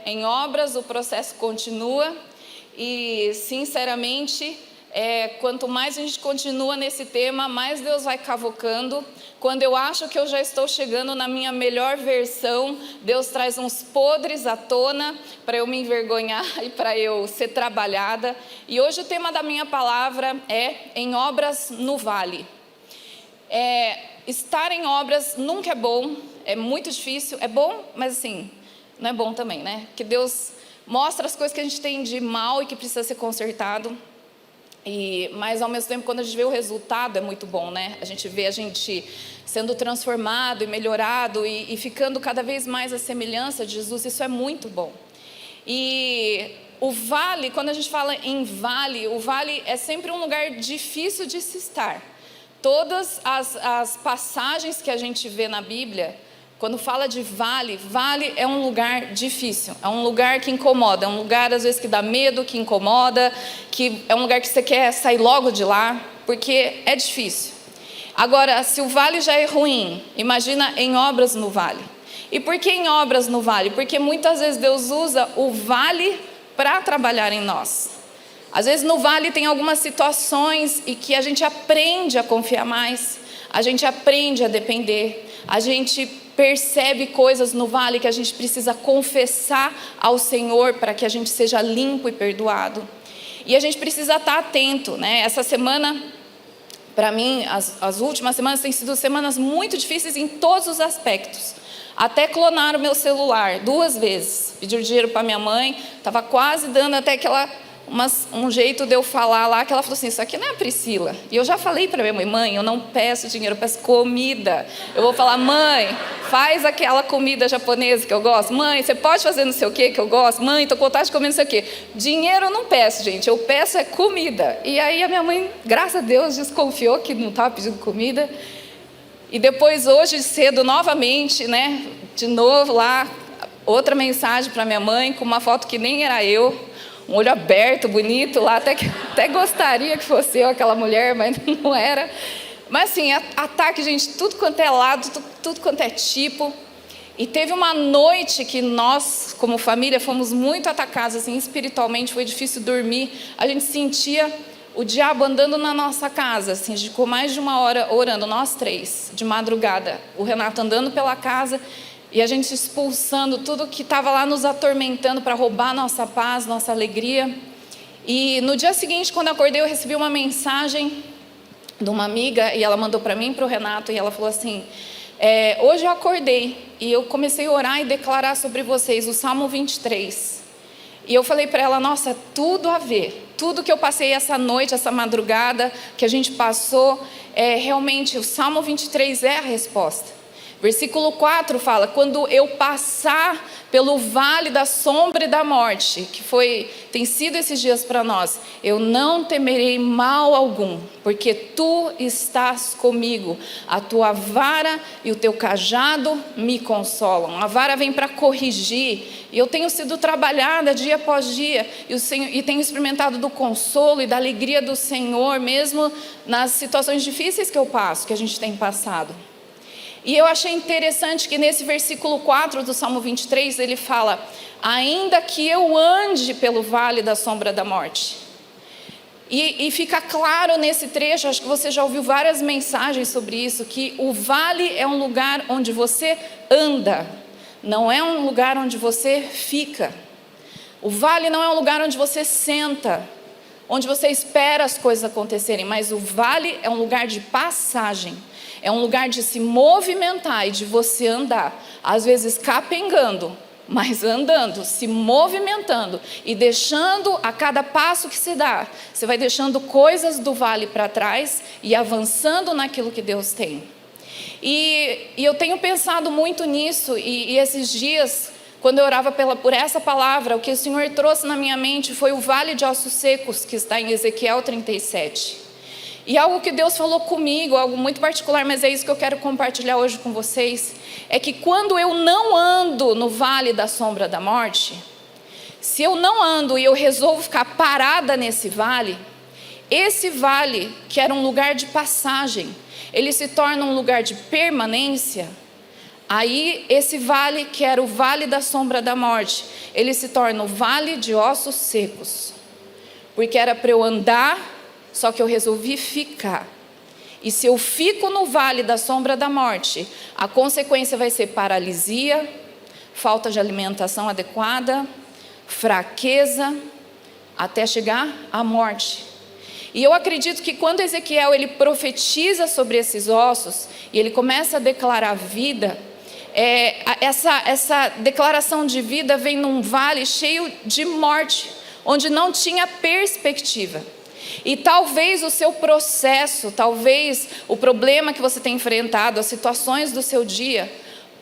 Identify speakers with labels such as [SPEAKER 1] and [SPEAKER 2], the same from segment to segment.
[SPEAKER 1] em obras, o processo continua e, sinceramente, quanto mais a gente continua nesse tema, mais Deus vai cavocando. Quando eu acho que eu já estou chegando na minha melhor versão, Deus traz uns podres à tona para eu me envergonhar e para eu ser trabalhada. E hoje o tema da minha palavra é em obras no vale. Estar em obras nunca é bom, é muito difícil, é bom, mas assim, não é bom também, né? Que Deus mostra as coisas que a gente tem de mal e que precisa ser consertado. Mas ao mesmo tempo, quando a gente vê o resultado, é muito bom, né? A gente vê a gente sendo transformado e melhorado e ficando cada vez mais à semelhança de Jesus, isso é muito bom. E o vale, quando a gente fala em vale, o vale é sempre um lugar difícil de se estar. Todas as passagens que a gente vê na Bíblia, quando fala de vale, vale é um lugar difícil, é um lugar que incomoda, é um lugar às vezes que dá medo, que incomoda, que é um lugar que você quer sair logo de lá, porque é difícil. Agora, se o vale já é ruim, imagina em obras no vale. E por que em obras no vale? Porque muitas vezes Deus usa o vale para trabalhar em nós. Às vezes no vale tem algumas situações e que a gente aprende a confiar mais, a gente aprende a depender, a gente percebe coisas no vale que a gente precisa confessar ao Senhor para que a gente seja limpo e perdoado. E a gente precisa estar atento, né? Essa semana, para mim, as últimas semanas têm sido semanas muito difíceis em todos os aspectos. Até clonaram o meu celular 2 vezes. Pediram dinheiro para minha mãe, estava quase dando até aquela... um jeito de eu falar lá, que ela falou assim, isso aqui não é a Priscila. E eu já falei para minha mãe, mãe, eu não peço dinheiro, eu peço comida. Eu vou falar, mãe, faz aquela comida japonesa que eu gosto. Mãe, você pode fazer não sei o que eu gosto? Mãe, estou com vontade de comer não sei o que. Dinheiro eu não peço, gente, eu peço é comida. E aí a minha mãe, graças a Deus, desconfiou que não estava pedindo comida. E depois hoje cedo, novamente, né, de novo lá, outra mensagem para minha mãe, com uma foto que nem era eu. Um olho aberto, bonito lá, até gostaria que fosse eu aquela mulher, mas não era. Mas assim, ataque, gente, tudo quanto é lado, tudo quanto é tipo. E teve uma noite que nós, como família, fomos muito atacados, assim, espiritualmente, foi difícil dormir. A gente sentia o diabo andando na nossa casa, assim, a gente ficou mais de 1 hora orando, nós 3, de madrugada. O Renato andando pela casa... E a gente expulsando tudo que estava lá nos atormentando para roubar nossa paz, nossa alegria. E no dia seguinte, quando eu acordei, eu recebi uma mensagem de uma amiga, e ela mandou para mim e para o Renato, e ela falou assim, hoje eu acordei, e eu comecei a orar e declarar sobre vocês o Salmo 23. E eu falei para ela, nossa, tudo a ver, tudo que eu passei essa noite, essa madrugada, que a gente passou, realmente o Salmo 23 é a resposta. Versículo 4 fala, quando eu passar pelo vale da sombra e da morte, que tem sido esses dias para nós, eu não temerei mal algum, porque tu estás comigo, a tua vara e o teu cajado me consolam. A vara vem para corrigir, e eu tenho sido trabalhada dia após dia, e tenho experimentado do consolo e da alegria do Senhor, mesmo nas situações difíceis que eu passo, que a gente tem passado. E eu achei interessante que nesse versículo 4 do Salmo 23, ele fala, ainda que eu ande pelo vale da sombra da morte. E fica claro nesse trecho, acho que você já ouviu várias mensagens sobre isso, que o vale é um lugar onde você anda, não é um lugar onde você fica. O vale não é um lugar onde você senta, onde você espera as coisas acontecerem, mas o vale é um lugar de passagem. É um lugar de se movimentar e de você andar, às vezes capengando, mas andando, se movimentando e deixando a cada passo que se dá, você vai deixando coisas do vale para trás e avançando naquilo que Deus tem. E eu tenho pensado muito nisso e esses dias, quando eu orava por essa palavra, o que o Senhor trouxe na minha mente foi o vale de ossos secos que está em Ezequiel 37. E algo que Deus falou comigo, algo muito particular, mas é isso que eu quero compartilhar hoje com vocês, é que quando eu não ando no vale da sombra da morte, se eu não ando e eu resolvo ficar parada nesse vale, esse vale, que era um lugar de passagem, ele se torna um lugar de permanência, Aí esse vale, que era o vale da sombra da morte, ele se torna o vale de ossos secos. Porque era para eu andar, só que eu resolvi ficar. E se eu fico no vale da sombra da morte, a consequência vai ser paralisia, falta de alimentação adequada, fraqueza, até chegar à morte. E eu acredito que quando Ezequiel ele profetiza sobre esses ossos, e ele começa a declarar vida, essa declaração de vida vem num vale cheio de morte, onde não tinha perspectiva. E talvez o seu processo, talvez o problema que você tem enfrentado, as situações do seu dia,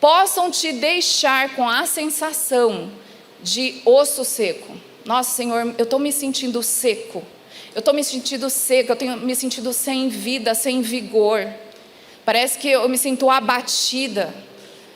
[SPEAKER 1] possam te deixar com a sensação de osso seco. Nossa, Senhor, eu estou me sentindo seco. Eu estou me sentindo seco, eu tenho me sentido sem vida, sem vigor. Parece que eu me sinto abatida.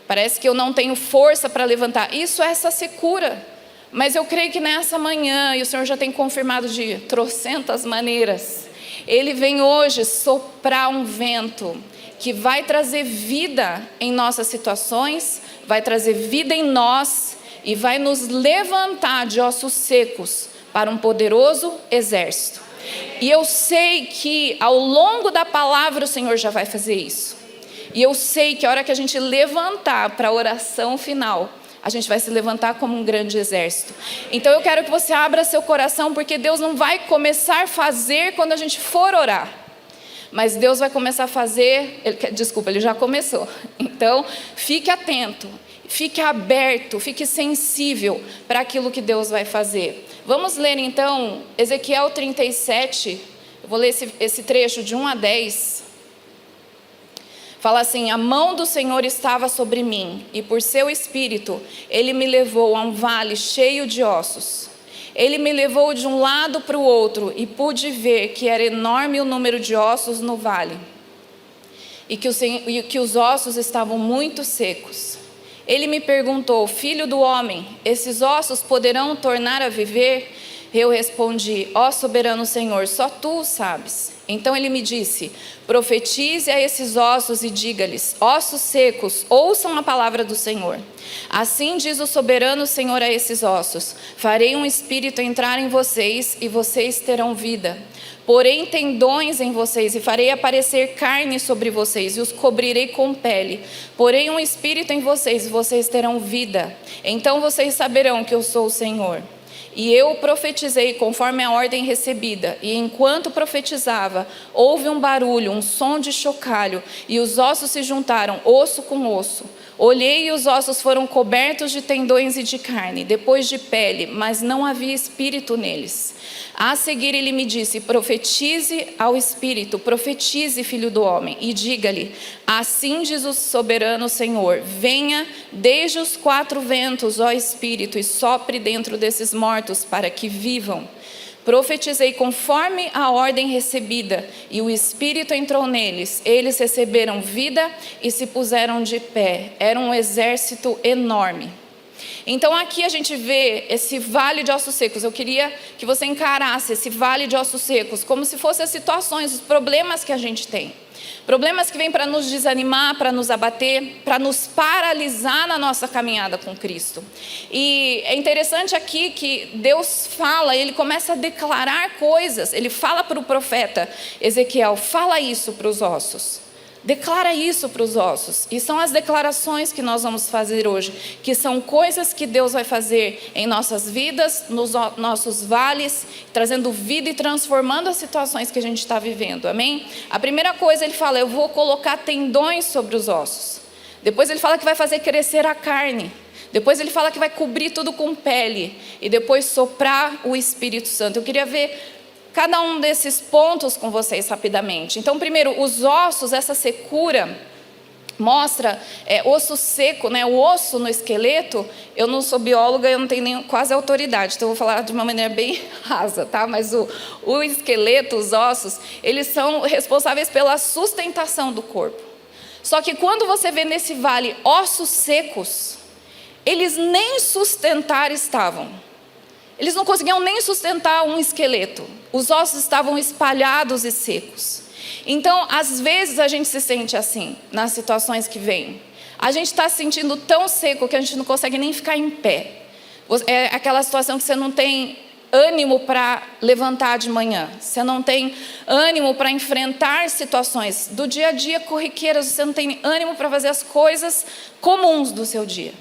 [SPEAKER 1] Parece que eu não tenho força para levantar. Isso é essa secura. Mas eu creio que nessa manhã, e o Senhor já tem confirmado de trocentas maneiras, Ele vem hoje soprar um vento que vai trazer vida em nossas situações, vai trazer vida em nós e vai nos levantar de ossos secos para um poderoso exército. E eu sei que ao longo da palavra o Senhor já vai fazer isso. E eu sei que a hora que a gente levantar para a oração final, a gente vai se levantar como um grande exército. Então eu quero que você abra seu coração, porque Deus não vai começar a fazer quando a gente for orar. Mas Deus vai começar a fazer, Ele já começou. Então fique atento, fique aberto, fique sensível para aquilo que Deus vai fazer. Vamos ler então Ezequiel 37, eu vou ler esse trecho de 1 a 10. Fala assim: a mão do Senhor estava sobre mim, e por seu espírito, Ele me levou a um vale cheio de ossos. Ele me levou de um lado para o outro, e pude ver que era enorme o número de ossos no vale, e que os ossos estavam muito secos. Ele me perguntou: filho do homem, esses ossos poderão tornar a viver? Eu respondi: ó soberano Senhor, só tu o sabes. Então ele me disse: profetize a esses ossos e diga-lhes: ossos secos, ouçam a palavra do Senhor. Assim diz o soberano Senhor a esses ossos: farei um espírito entrar em vocês e vocês terão vida. Porém tendões em vocês e farei aparecer carne sobre vocês e os cobrirei com pele. Porém um espírito em vocês e vocês terão vida. Então vocês saberão que eu sou o Senhor. E eu profetizei conforme a ordem recebida, e enquanto profetizava, houve um barulho, um som de chocalho, e os ossos se juntaram, osso com osso. Olhei e os ossos foram cobertos de tendões e de carne, depois de pele, mas não havia espírito neles. A seguir ele me disse: profetize ao espírito, profetize, filho do homem, e diga-lhe: assim diz o soberano Senhor, venha desde os 4 ventos, ó espírito, e sopre dentro desses mortos para que vivam. Profetizei conforme a ordem recebida, e o Espírito entrou neles. Eles receberam vida e se puseram de pé. Era um exército enorme. Então aqui a gente vê esse vale de ossos secos. Eu queria que você encarasse esse vale de ossos secos como se fossem as situações, os problemas que a gente tem. Problemas que vêm para nos desanimar, para nos abater, para nos paralisar na nossa caminhada com Cristo. E é interessante aqui que Deus fala, Ele começa a declarar coisas. Ele fala para o profeta Ezequiel: fala isso para os ossos. Declara isso para os ossos. E são as declarações que nós vamos fazer hoje, que são coisas que Deus vai fazer em nossas vidas, nos nossos vales, trazendo vida e transformando as situações que a gente está vivendo, amém? A primeira coisa ele fala: eu vou colocar tendões sobre os ossos. Depois ele fala que vai fazer crescer a carne. Depois ele fala que vai cobrir tudo com pele. E depois soprar o Espírito Santo. Eu queria ver cada um desses pontos com vocês rapidamente. Então, primeiro, os ossos, essa secura mostra osso seco, né? O osso no esqueleto. Eu não sou bióloga, eu não tenho nem quase autoridade, então eu vou falar de uma maneira bem rasa, tá? Mas o esqueleto, os ossos, eles são responsáveis pela sustentação do corpo. Só que quando você vê nesse vale ossos secos, eles nem sustentar estavam. Eles não conseguiam nem sustentar um esqueleto. Os ossos estavam espalhados e secos. Então, às vezes a gente se sente assim, nas situações que vêm. A gente está se sentindo tão seco que a gente não consegue nem ficar em pé. É aquela situação que você não tem ânimo para levantar de manhã. Você não tem ânimo para enfrentar situações do dia a dia corriqueiras. Você não tem ânimo para fazer as coisas comuns do seu dia.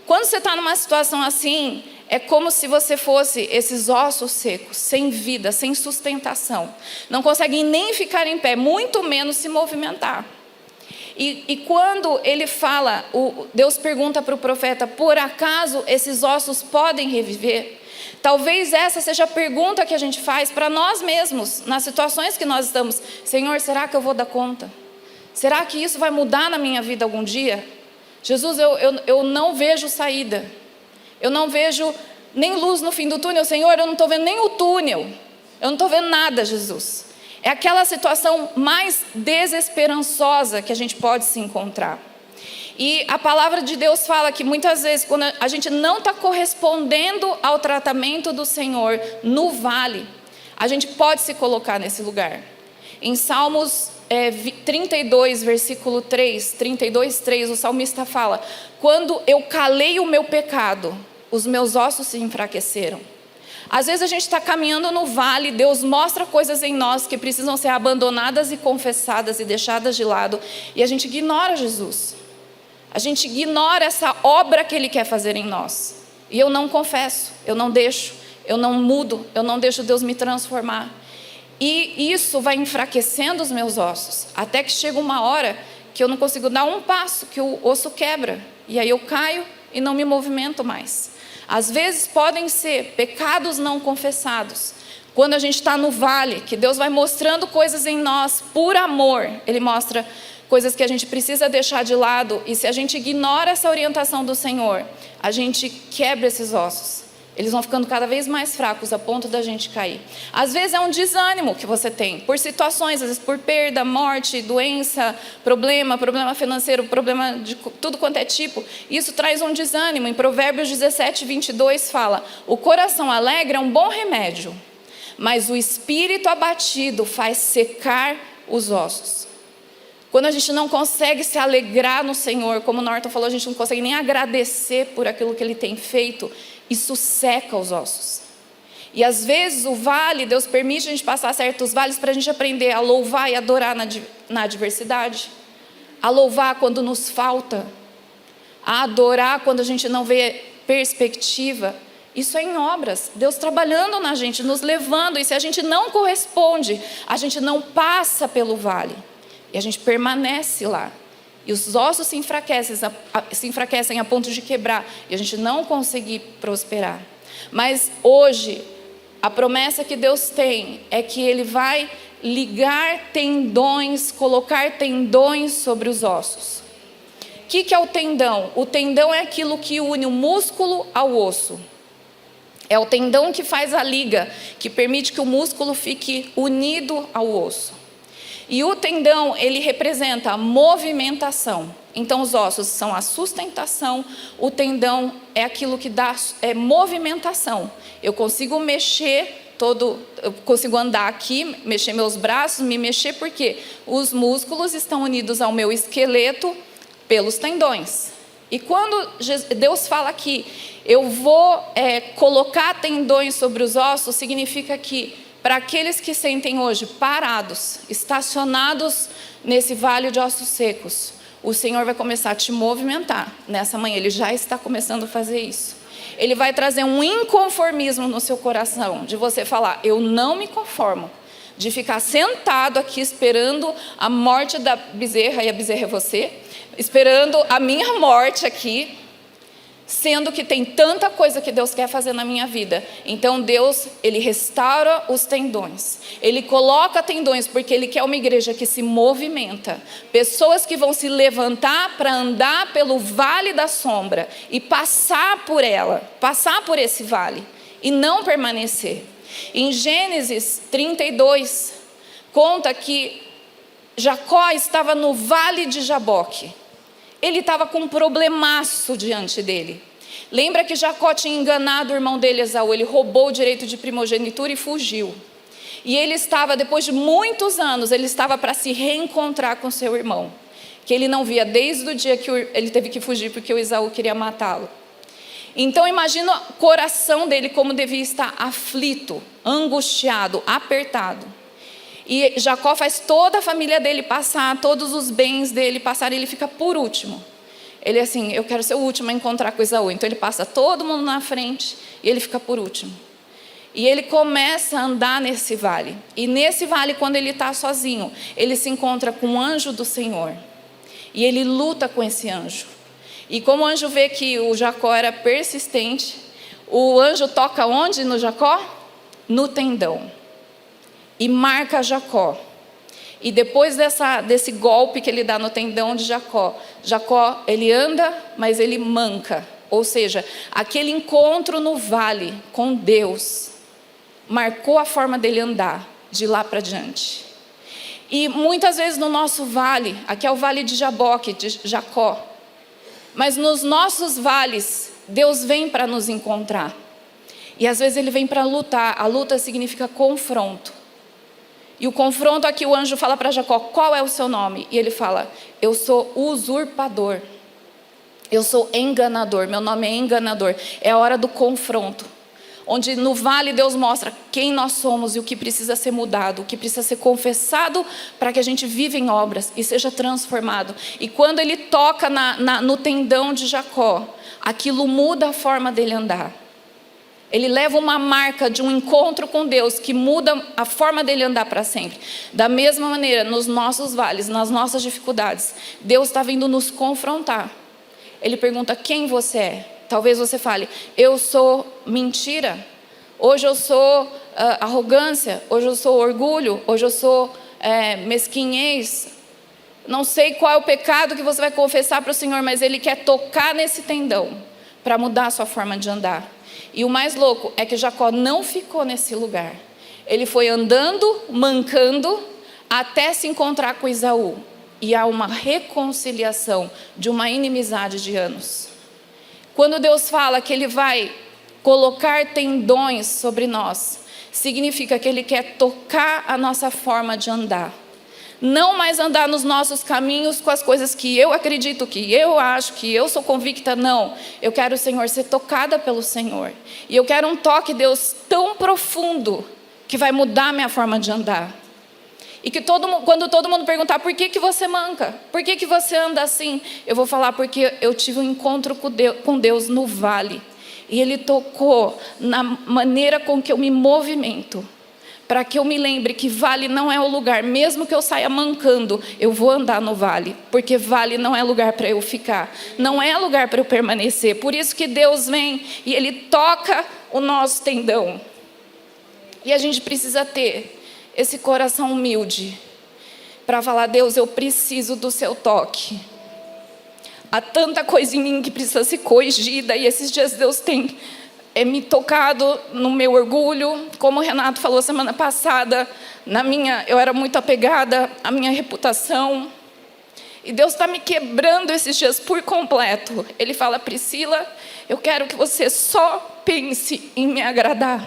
[SPEAKER 1] Quando você está numa situação assim, é como se você fosse esses ossos secos, sem vida, sem sustentação. Não conseguem nem ficar em pé, muito menos se movimentar. E quando ele fala, Deus pergunta para o profeta, por acaso esses ossos podem reviver? Talvez essa seja a pergunta que a gente faz para nós mesmos, nas situações que nós estamos. Senhor, será que eu vou dar conta? Será que isso vai mudar na minha vida algum dia? Jesus, eu não vejo saída. Eu não vejo nem luz no fim do túnel. Senhor, eu não estou vendo nem o túnel. Eu não estou vendo nada, Jesus. É aquela situação mais desesperançosa que a gente pode se encontrar. E a palavra de Deus fala que muitas vezes, quando a gente não está correspondendo ao tratamento do Senhor no vale, a gente pode se colocar nesse lugar. Em Salmos 32, versículo 3, 32, 3, o salmista fala: quando eu calei o meu pecado, os meus ossos se enfraqueceram. Às vezes a gente está caminhando no vale, Deus mostra coisas em nós que precisam ser abandonadas e confessadas e deixadas de lado, e a gente ignora Jesus. A gente ignora essa obra que Ele quer fazer em nós. E eu não confesso, eu não deixo, eu não mudo, eu não deixo Deus me transformar. E isso vai enfraquecendo os meus ossos, até que chega uma hora que eu não consigo dar um passo, que o osso quebra. E aí eu caio e não me movimento mais. Às vezes podem ser pecados não confessados. Quando a gente está no vale, que Deus vai mostrando coisas em nós, por amor, Ele mostra coisas que a gente precisa deixar de lado, e se a gente ignora essa orientação do Senhor, a gente quebra esses ossos. Eles vão ficando cada vez mais fracos, a ponto da gente cair. Às vezes é um desânimo que você tem, por situações, às vezes por perda, morte, doença, problema financeiro, problema de tudo quanto é tipo. Isso traz um desânimo. Em Provérbios 17, 22 fala: o coração alegre é um bom remédio, mas o espírito abatido faz secar os ossos. Quando a gente não consegue se alegrar no Senhor, como o Norton falou, a gente não consegue nem agradecer por aquilo que Ele tem feito, isso seca os ossos. E às vezes o vale, Deus permite a gente passar certos vales para a gente aprender a louvar e adorar na adversidade, a louvar quando nos falta, a adorar quando a gente não vê perspectiva. Isso é em obras, Deus trabalhando na gente, nos levando, e se a gente não corresponde, a gente não passa pelo vale. E a gente permanece lá. E os ossos se enfraquecem a ponto de quebrar. E a gente não conseguir prosperar. Mas hoje, a promessa que Deus tem é que Ele vai ligar tendões, colocar tendões sobre os ossos. O que é o tendão? O tendão é aquilo que une o músculo ao osso. É o tendão que faz a liga, que permite que o músculo fique unido ao osso. E o tendão, ele representa a movimentação. Então, os ossos são a sustentação, o tendão é aquilo que dá movimentação. Eu consigo mexer eu consigo andar aqui, mexer meus braços, me mexer, porque os músculos estão unidos ao meu esqueleto pelos tendões. E quando Deus fala que eu vou colocar tendões sobre os ossos, significa que para aqueles que sentem hoje parados, estacionados nesse vale de ossos secos, o Senhor vai começar a te movimentar. Nessa manhã Ele já está começando a fazer isso. Ele vai trazer um inconformismo no seu coração, de você falar: eu não me conformo, de ficar sentado aqui esperando a morte da bezerra, e a bezerra é você, esperando a minha morte aqui, sendo que tem tanta coisa que Deus quer fazer na minha vida. Então Deus, Ele restaura os tendões. Ele coloca tendões porque Ele quer uma igreja que se movimenta. Pessoas que vão se levantar para andar pelo vale da sombra e passar por ela, passar por esse vale e não permanecer. Em Gênesis 32, conta que Jacó estava no vale de Jaboque. Ele estava com um problemaço diante dele. Lembra que Jacó tinha enganado o irmão dele, Esaú. Ele roubou o direito de primogenitura e fugiu. E ele estava, depois de muitos anos, ele estava para se reencontrar com seu irmão. que ele não via desde o dia que ele teve que fugir porque o Esaú queria matá-lo. Então imagina o coração dele como devia estar aflito, angustiado, apertado. E Jacó faz toda a família dele passar, todos os bens dele passar, e ele fica por último. Ele assim, eu quero ser o último a encontrar com Esaú. Então ele passa todo mundo na frente e ele fica por último. E ele começa a andar nesse vale. E nesse vale, quando ele está sozinho, ele se encontra com um anjo do Senhor. E ele luta com esse anjo. E como o anjo vê que o Jacó era persistente, o anjo toca onde no Jacó? No tendão. E marca Jacó. E depois desse golpe que ele dá no tendão de Jacó, ele anda, mas ele manca. Ou seja, aquele encontro no vale com Deus marcou a forma dele andar de lá para diante. E muitas vezes no nosso vale, aqui é o vale de Jaboque, de Jacó, mas nos nossos vales, Deus vem para nos encontrar. E às vezes ele vem para lutar. A luta significa confronto. E o confronto aqui, o anjo fala para Jacó, qual é o seu nome? E ele fala, eu sou usurpador. Eu sou enganador, meu nome é enganador. É a hora do confronto. Onde no vale Deus mostra quem nós somos e o que precisa ser mudado, o que precisa ser confessado para que a gente viva em obras e seja transformado. E quando ele toca no tendão de Jacó, aquilo muda a forma dele andar. Ele leva uma marca de um encontro com Deus que muda a forma dele andar para sempre. Da mesma maneira, nos nossos vales, nas nossas dificuldades, Deus está vindo nos confrontar. Ele pergunta, quem você é? Talvez você fale, eu sou mentira, hoje eu sou arrogância, hoje eu sou orgulho, hoje eu sou mesquinhez. Não sei qual é o pecado que você vai confessar para o Senhor, mas Ele quer tocar nesse tendão para mudar a sua forma de andar. E o mais louco é que Jacó não ficou nesse lugar. Ele foi andando, mancando, até se encontrar com Esaú. E há uma reconciliação de uma inimizade de anos. Quando Deus fala que Ele vai colocar tendões sobre nós, significa que Ele quer tocar a nossa forma de andar. Não mais andar nos nossos caminhos com as coisas que eu acredito, que eu acho, que eu sou convicta, não. Eu quero, Senhor, ser tocada pelo Senhor. E eu quero um toque, Deus, tão profundo, que vai mudar a minha forma de andar. E que quando todo mundo perguntar, por que você manca? Por que você anda assim? Eu vou falar, porque eu tive um encontro com Deus no vale. E Ele tocou na maneira com que eu me movimento. Para que eu me lembre que vale não é o lugar, mesmo que eu saia mancando, eu vou andar no vale, porque vale não é lugar para eu ficar, não é lugar para eu permanecer. Por isso que Deus vem e Ele toca o nosso tendão. E a gente precisa ter esse coração humilde para falar, Deus, eu preciso do seu toque. Há tanta coisa em mim que precisa ser corrigida, e esses dias Deus tem me tocado no meu orgulho, como o Renato falou semana passada, eu era muito apegada à minha reputação, e Deus está me quebrando esses dias por completo. Ele fala, Priscila, eu quero que você só pense em me agradar,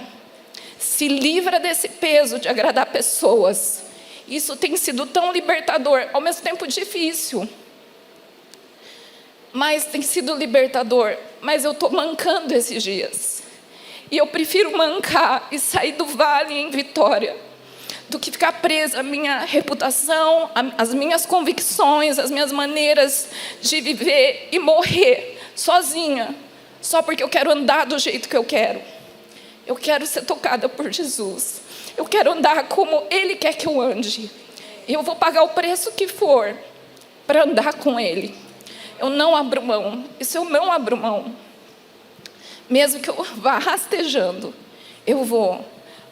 [SPEAKER 1] se livra desse peso de agradar pessoas. Isso tem sido tão libertador, ao mesmo tempo difícil, mas tem sido libertador. Mas eu estou mancando esses dias. E eu prefiro mancar e sair do vale em vitória do que ficar presa à minha reputação, às minhas convicções, às minhas maneiras de viver e morrer sozinha, só porque eu quero andar do jeito que eu quero. Eu quero ser tocada por Jesus. Eu quero andar como Ele quer que eu ande. E eu vou pagar o preço que for para andar com Ele. Eu não abro mão. Isso eu não abro mão. Mesmo que eu vá rastejando, eu vou.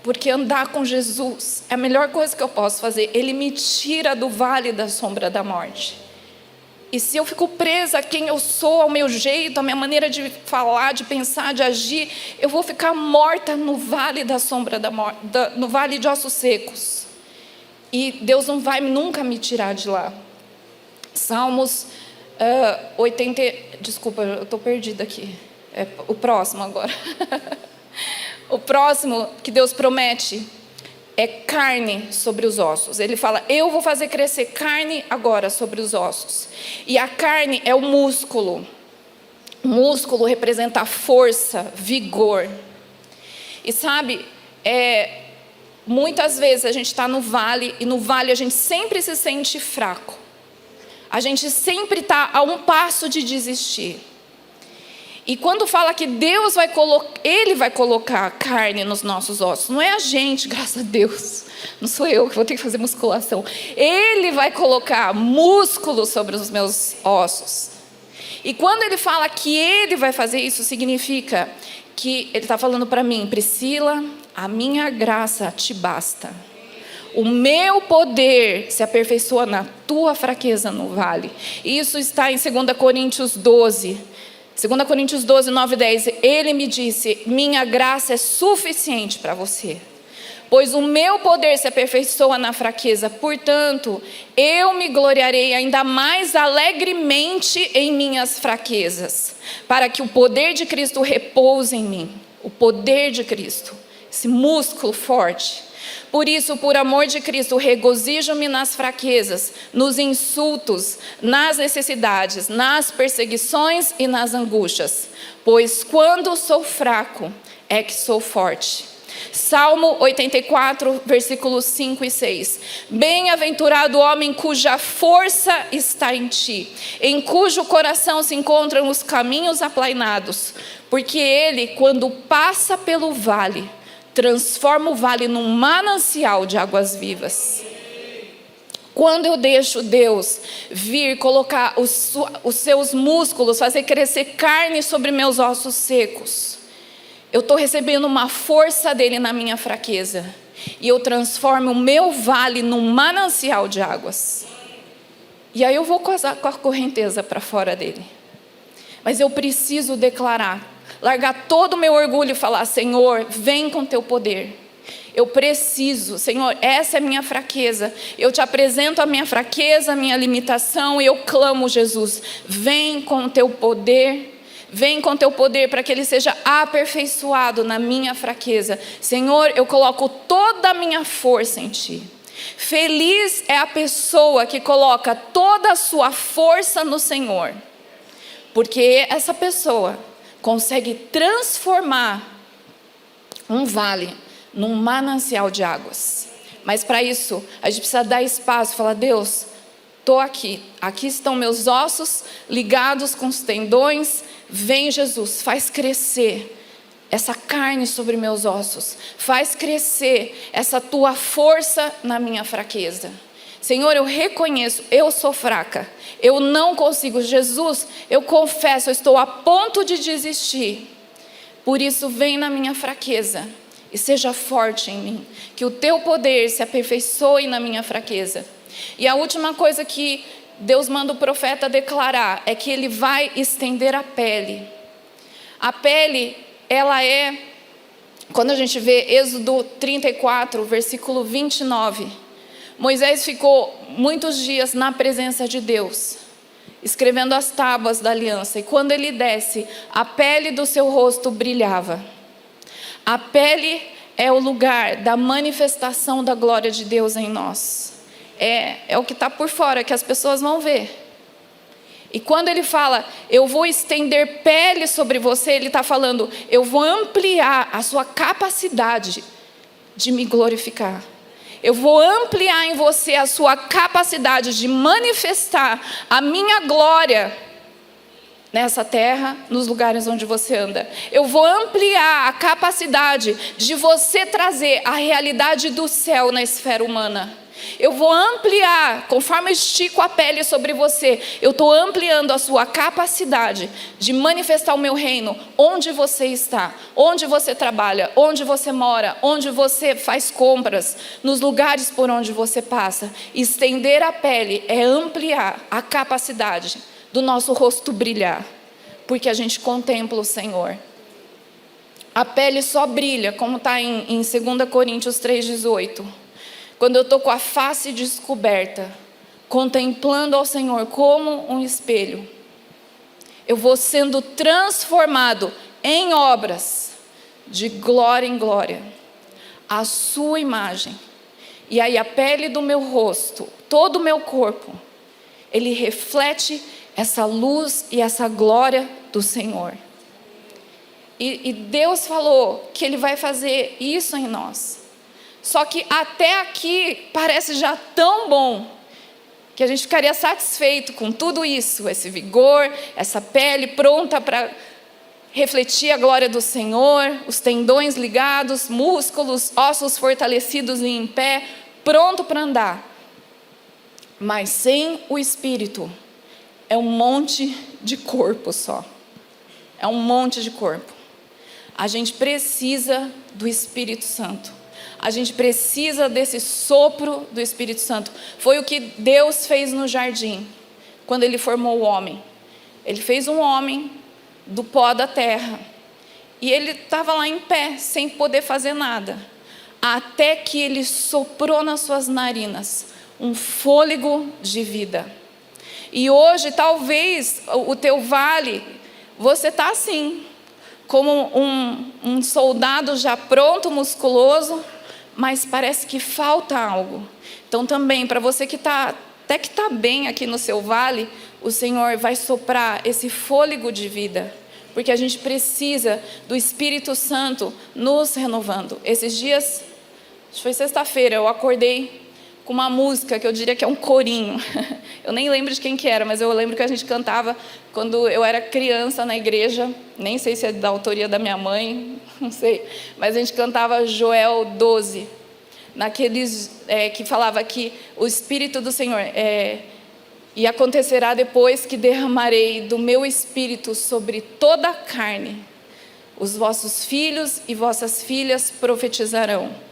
[SPEAKER 1] Porque andar com Jesus é a melhor coisa que eu posso fazer. Ele me tira do vale da sombra da morte. E se eu fico presa a quem eu sou, ao meu jeito, à minha maneira de falar, de pensar, de agir, eu vou ficar morta no vale da sombra da morte, no vale de ossos secos. E Deus não vai nunca me tirar de lá. Salmos 80... Desculpa, eu estou perdida aqui. É o próximo agora. O próximo que Deus promete é carne sobre os ossos. Ele fala, eu vou fazer crescer carne agora sobre os ossos. E a carne é o músculo. O músculo representa a força, vigor. E sabe, muitas vezes a gente está no vale, e no vale a gente sempre se sente fraco. A gente sempre está a um passo de desistir. E quando fala que Deus Ele vai colocar carne nos nossos ossos, não é a gente, graças a Deus, não sou eu que vou ter que fazer musculação. Ele vai colocar músculo sobre os meus ossos. E quando Ele fala que Ele vai fazer isso, significa que Ele está falando para mim, Priscila, a minha graça te basta. O meu poder se aperfeiçoa na tua fraqueza no vale. E isso está em 2 Coríntios 12. 2 Coríntios 12, 9 e 10. Ele me disse, minha graça é suficiente para você. Pois o meu poder se aperfeiçoa na fraqueza. Portanto, eu me gloriarei ainda mais alegremente em minhas fraquezas. Para que o poder de Cristo repouse em mim. O poder de Cristo. Esse músculo forte. Por isso, por amor de Cristo, regozijo-me nas fraquezas, nos insultos, nas necessidades, nas perseguições e nas angústias. Pois quando sou fraco, é que sou forte. Salmo 84, versículos 5 e 6. Bem-aventurado o homem cuja força está em ti, em cujo coração se encontram os caminhos aplainados. Porque ele, quando passa pelo vale, transforma o vale num manancial de águas vivas. Quando eu deixo Deus vir colocar os seus músculos, fazer crescer carne sobre meus ossos secos, eu estou recebendo uma força dele na minha fraqueza. E eu transformo o meu vale num manancial de águas. E aí eu vou com a correnteza para fora dele. Mas eu preciso declarar, largar todo o meu orgulho e falar, Senhor, vem com teu poder. Eu preciso, Senhor, essa é a minha fraqueza. Eu te apresento a minha fraqueza, a minha limitação, e eu clamo, Jesus, vem com o teu poder. Vem com teu poder para que ele seja aperfeiçoado na minha fraqueza. Senhor, eu coloco toda a minha força em ti. Feliz é a pessoa que coloca toda a sua força no Senhor. Porque essa pessoa consegue transformar um vale num manancial de águas. Mas para isso, a gente precisa dar espaço, falar, Deus, estou aqui. Aqui estão meus ossos ligados com os tendões. Vem, Jesus, faz crescer essa carne sobre meus ossos. Faz crescer essa tua força na minha fraqueza. Senhor, eu reconheço, eu sou fraca. Eu não consigo. Jesus, eu confesso, eu estou a ponto de desistir. Por isso, vem na minha fraqueza e seja forte em mim. Que o teu poder se aperfeiçoe na minha fraqueza. E a última coisa que Deus manda o profeta declarar é que ele vai estender a pele. A pele, ela é, quando a gente vê Êxodo 34, versículo 29, Moisés ficou muitos dias na presença de Deus, escrevendo as tábuas da aliança, e quando ele desce, a pele do seu rosto brilhava. A pele é o lugar da manifestação da glória de Deus em nós. É o que está por fora, que as pessoas vão ver. E quando ele fala, eu vou estender pele sobre você, ele está falando, eu vou ampliar a sua capacidade de me glorificar. Eu vou ampliar em você a sua capacidade de manifestar a minha glória nessa terra, nos lugares onde você anda. Eu vou ampliar a capacidade de você trazer a realidade do céu na esfera humana. Eu vou ampliar, conforme eu estico a pele sobre você, eu estou ampliando a sua capacidade de manifestar o meu reino onde você está, onde você trabalha, onde você mora, onde você faz compras, nos lugares por onde você passa. Estender a pele é ampliar a capacidade do nosso rosto brilhar, porque a gente contempla o Senhor. A pele só brilha, como está em 2 Coríntios 3,18. Quando eu estou com a face descoberta, contemplando ao Senhor como um espelho, eu vou sendo transformado em obras de glória em glória. a sua imagem. E aí a pele do meu rosto, todo o meu corpo, ele reflete essa luz e essa glória do Senhor. E Deus falou que Ele vai fazer isso em nós. Só que até aqui parece já tão bom, que a gente ficaria satisfeito com tudo isso, esse vigor, essa pele pronta para refletir a glória do Senhor, os tendões ligados, músculos, ossos fortalecidos e em pé, pronto para andar. Mas sem o Espírito, é um monte de corpo só. É um monte de corpo. A gente precisa do Espírito Santo. A gente precisa desse sopro do Espírito Santo. Foi o que Deus fez no jardim, quando Ele formou o homem. Ele fez um homem do pó da terra. E ele estava lá em pé, sem poder fazer nada. Até que Ele soprou nas suas narinas um fôlego de vida. E hoje, talvez, o teu vale, você está assim, como um soldado já pronto, musculoso, mas parece que falta algo. Então também, para você que está bem aqui no seu vale, o Senhor vai soprar esse fôlego de vida, porque a gente precisa do Espírito Santo nos renovando. Esses dias, acho que foi sexta-feira, eu acordei com uma música que eu diria que é um corinho. Eu nem lembro de quem que era, mas eu lembro que a gente cantava quando eu era criança na igreja. Nem sei se é da autoria da minha mãe, não sei. Mas a gente cantava Joel 12, naqueles que falava que o Espírito do Senhor e acontecerá depois que derramarei do meu Espírito sobre toda a carne. Os vossos filhos e vossas filhas profetizarão.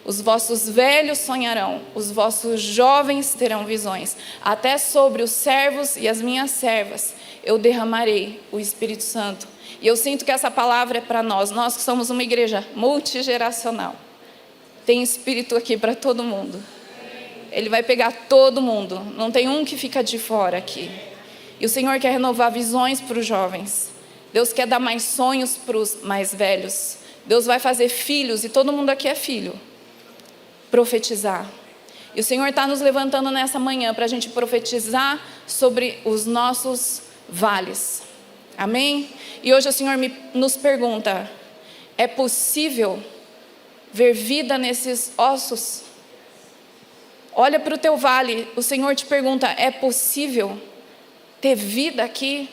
[SPEAKER 1] Os vossos velhos sonharão, os vossos jovens terão visões. Até sobre os servos e as minhas servas eu derramarei o Espírito Santo. E eu sinto que essa palavra é para nós que somos uma igreja multigeracional. Tem Espírito aqui para todo mundo. Ele vai pegar todo mundo, não tem um que fica de fora aqui. E o Senhor quer renovar visões para os jovens. Deus quer dar mais sonhos para os mais velhos. Deus vai fazer filhos, e todo mundo aqui é filho. Profetizar. E o Senhor está nos levantando nessa manhã para a gente profetizar sobre os nossos vales. Amém? E hoje o Senhor nos pergunta: é possível ver vida nesses ossos? Olha para o teu vale, o Senhor te pergunta: é possível ter vida aqui?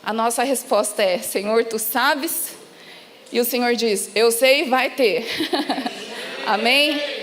[SPEAKER 1] A nossa resposta é: Senhor, tu sabes? E o Senhor diz: eu sei, vai ter. Amém?